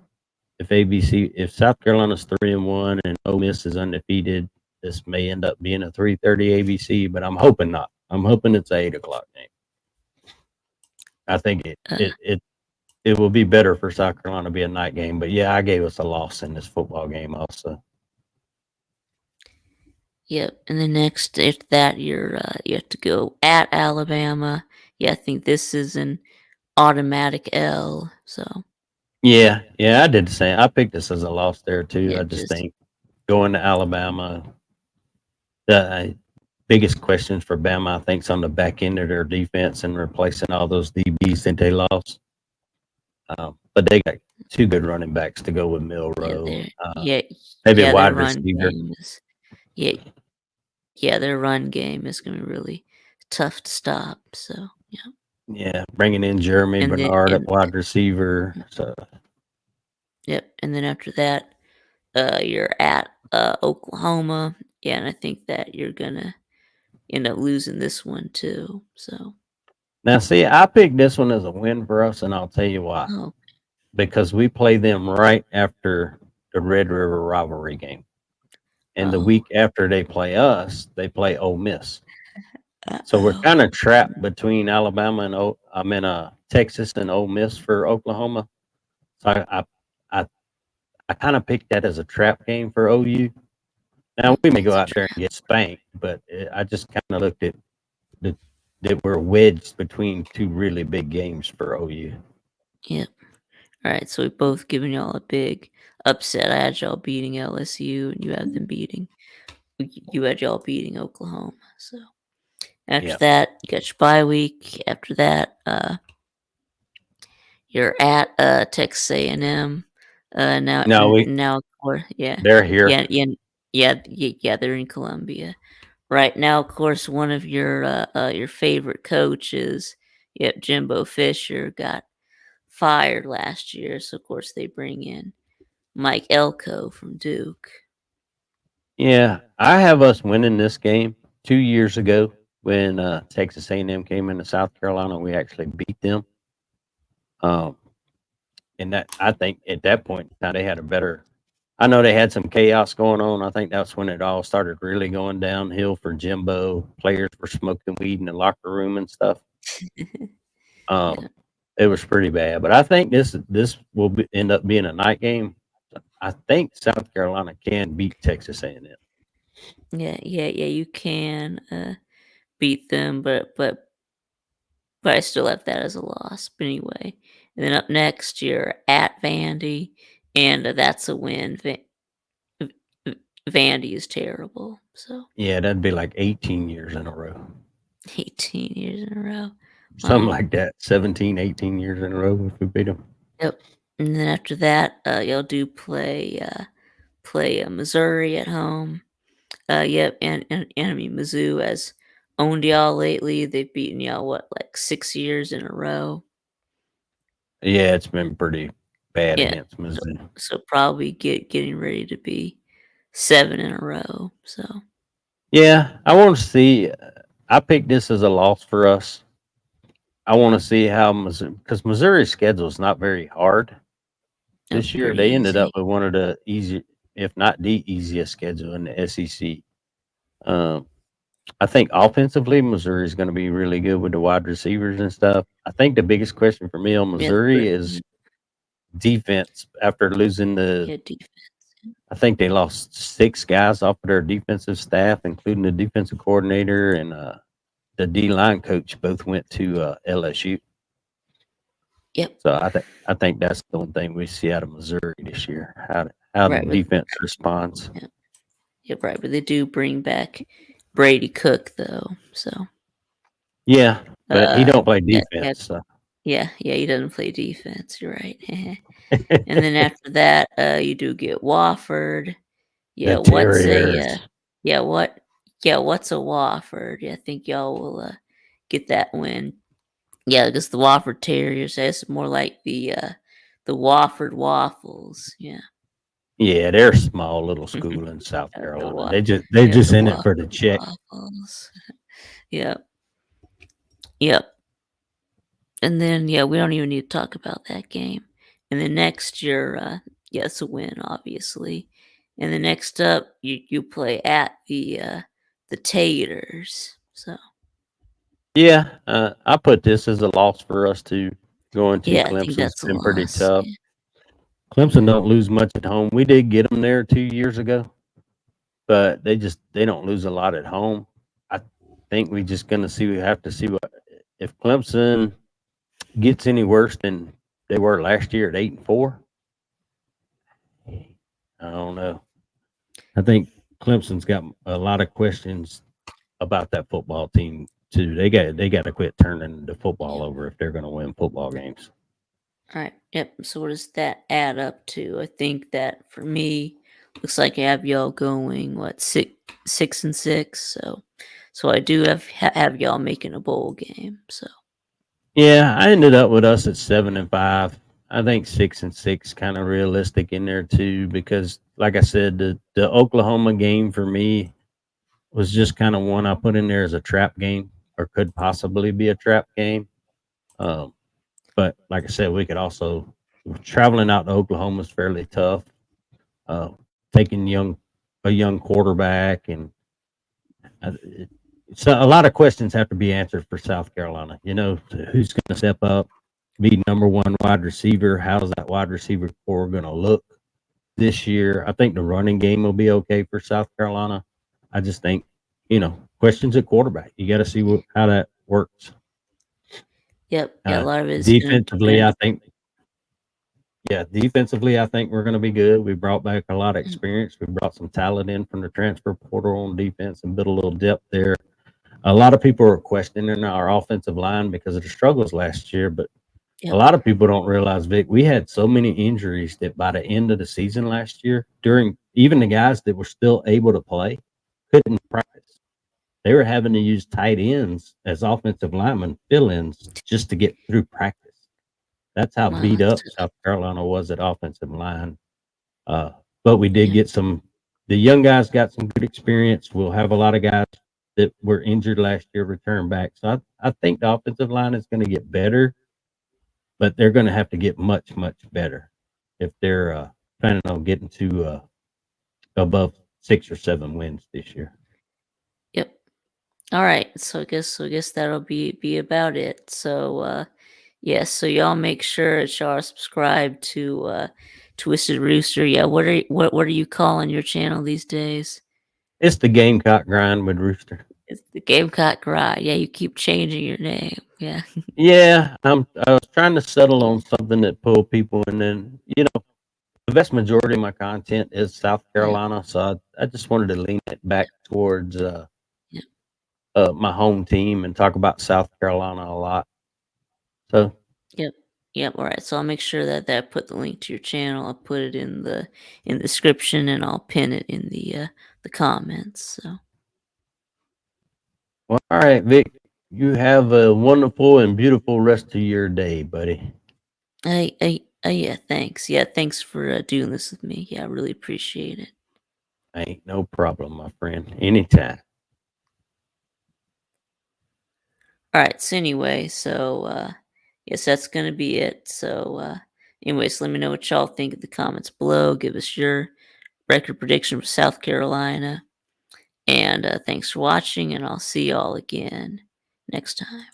If South Carolina's 3-1 and Ole Miss is undefeated, this may end up being a 3:30 ABC. But I'm hoping not. I'm hoping it's a 8 o'clock game. I think uh, it will be better for South Carolina to be a night game. But yeah, I gave us a loss in this football game also. yep. And then next after that, you have to go at Alabama. Yeah, I think this is an automatic L. So Yeah, yeah, I did the same. I picked this as a loss there too. yeah, I just just think going to Alabama, the biggest questions for Bama, I think, is on the back end of their defense and replacing all those DBs that they lost. But they got two good running backs to go with yeah, Milrow. yeah, Maybe a yeah, their wide run receiver. game is yeah, yeah, their run game is gonna be really tough to stop. So yeah, Yeah, bringing in Jeremy and then Bernard at and wide receiver. So yep, and then after that, you're at Oklahoma. Yeah, and I think that you're gonna end up losing this one too. So now, see, I picked this one as a win for us, and I'll tell you why. oh, Because we play them right after the Red River rivalry game. And the oh, week after they play us, they play Ole Miss. So we're oh, kind of trapped between Alabama and I'm in Texas and Ole Miss for Oklahoma. So I, I kind of picked that as a trap game for OU. Now we may go it's a out there and trap. get spanked, but I just kind of looked at the, that we're wedged between two really big games for OU. Yep. All right, so we both given y'all a big upset. I had y'all beating LSU, and you had them beating. You had y'all beating Oklahoma. So after Yeah. that, you got your bye week. After that, you're at Texas A&M. No, Now, or yeah, they're here. yeah, yeah, yeah. They're in Columbia right now. Of course, one of your favorite coaches, yep, Jimbo Fisher, got fired last year. So of course they bring in Mike Elko from Duke. Yeah, I have us winning this game 2 years ago when Texas A&M came into South Carolina. We actually beat them. Um, and that I think at that point in time they had a better. I know they had some chaos going on. I think that's when it all started really going downhill for Jimbo. Players were smoking weed in the locker room and stuff. Yeah, It was pretty bad. But I think this will end up being a night game. I think South Carolina can beat Texas A&M. yeah. You can beat them, but I still have that as a loss. But anyway, and then up next you're at Vandy, and that's a win. Vandy is terrible. So Yeah, that'd be like 18 years in a row. 18 years in a row. something Wow. like that. 17, 18 years in a row if we beat them. Yep. And then after that, y'all do play Missouri at home. Yep, and I mean Mizzou has owned y'all lately. They've beaten y'all what, like 6 years in a row. Yeah, it's been pretty bad Yeah. against So, Mizzou. so probably getting ready to be 7 in a row. So Yeah, I want to see. I picked this as a loss for us. I want to see how Missouri, because Missouri's schedule is not very hard oh, this year. pretty They ended up easy. with one of the easy, if not the easiest schedule in the SEC. Um, I think offensively, Missouri is going to be really good with the wide receivers and stuff. I think the biggest question for me on Yeah, Missouri is defense. After losing yeah, defense. I think they lost 6 guys off of their defensive staff, including the defensive coordinator and the D line coach. Both went to LSU. Yep. So I think that's the one thing we see out of Missouri this year. How the Right. But defense responds. yeah, yep. Right. But they do bring back Brady Cook though. So Yeah, but he don't play yeah, yeah, defense. So. yeah. He doesn't play defense. You're right. And then after that, you do get Wofford. The Yeah, Terriers. yeah, what's a Wofford? Yeah, I think y'all will get that win. Yeah, because the Wofford Terriers, that's more like the Wofford Waffles. Yeah. Yeah, they're a small little school in South The Carolina. wa- They yeah, just the in it for the Wofford check. Waffles. Yep. Yep. And then yeah, we don't even need to talk about that game. And then next year, yeah, it's a win, obviously. And then next up, you play at the Taters. So Yeah, I put this as a loss for us too. Going to yeah, I think Clemson's that's a been pretty loss. tough. Yeah. Clemson don't lose much at home. We did get them there 2 years ago, but they don't lose a lot at home. I think we just gonna see. We have to see what if Clemson gets any worse than they were last year at 8-4. I don't know. I think Clemson's got a lot of questions about that football team too. They got to quit turning the football Yeah. over if they're going to win football games. All right. Yep. So what does that add up to? I think that for me, looks like I have y'all going what 6-6. So I do have y'all making a bowl game. So Yeah, I ended up with us at 7-5. I think 6-6 kind of realistic in there too because, like I said, the Oklahoma game for me was just kind of one I put in there as a trap game or could possibly be a trap game. Um, but like I said, we could also traveling out to Oklahoma is fairly tough. Uh, taking a young quarterback and so a lot of questions have to be answered for South Carolina. Who's going to step up, be number one wide receiver? How's that wide receiver core going to look this year? I think the running game will be okay for South Carolina. I just think, questions at quarterback. You got to see how that works. yep. Yeah, a lot of it is Defensively, gonna I think. Yeah, defensively, I think we're going to be good. We brought back a lot of depend. experience. We brought some talent in from the transfer portal on defense and built a little depth there. A lot of people are questioning our offensive line because of the struggles last year, but a Yep. lot of people don't realize, Vic, we had so many injuries that by the end of the season last year, during even the guys that were still able to play, couldn't practice. They were having to use tight ends as offensive linemen fill-ins just to get through practice. That's how Wow. beat up South Carolina was at offensive line. Uh, but we did Yeah. get the young guys got some good experience. We'll have a lot of guys that were injured last year return back. So I think the offensive line is going to get better, but they're going to have to get much, much better if they're planning on getting to above 6 or 7 wins this year. Yep. All right. So I guess that'll be about it. So yes. So y'all make sure that y'all are subscribed to Twisted Rooster. Yeah. What are you calling your channel these days? It's the Gamecock grind with Rooster. It's the Gamecock Ride. Yeah, you keep changing your name. Yeah. Yeah, I was trying to settle on something that pull people, and then the vast majority of my content is South Yeah. Carolina, so I just wanted to lean it back towards Yeah. my home team and talk about South Carolina a lot. So Yep. Yep. All right. So I'll make sure that I put the link to your channel. I'll put it in the description, and I'll pin it in the comments. So well, all right, Vic. You have a wonderful and beautiful rest of your day, buddy. yeah. Thanks. Yeah. Thanks for doing this with me. Yeah. I really appreciate it. Ain't no problem, my friend. Anytime. All right. So anyway, yes, that's gonna be it. Anyways, let me know what y'all think in the comments below. Give us your record prediction for South Carolina. And thanks for watching, and I'll see y'all again next time.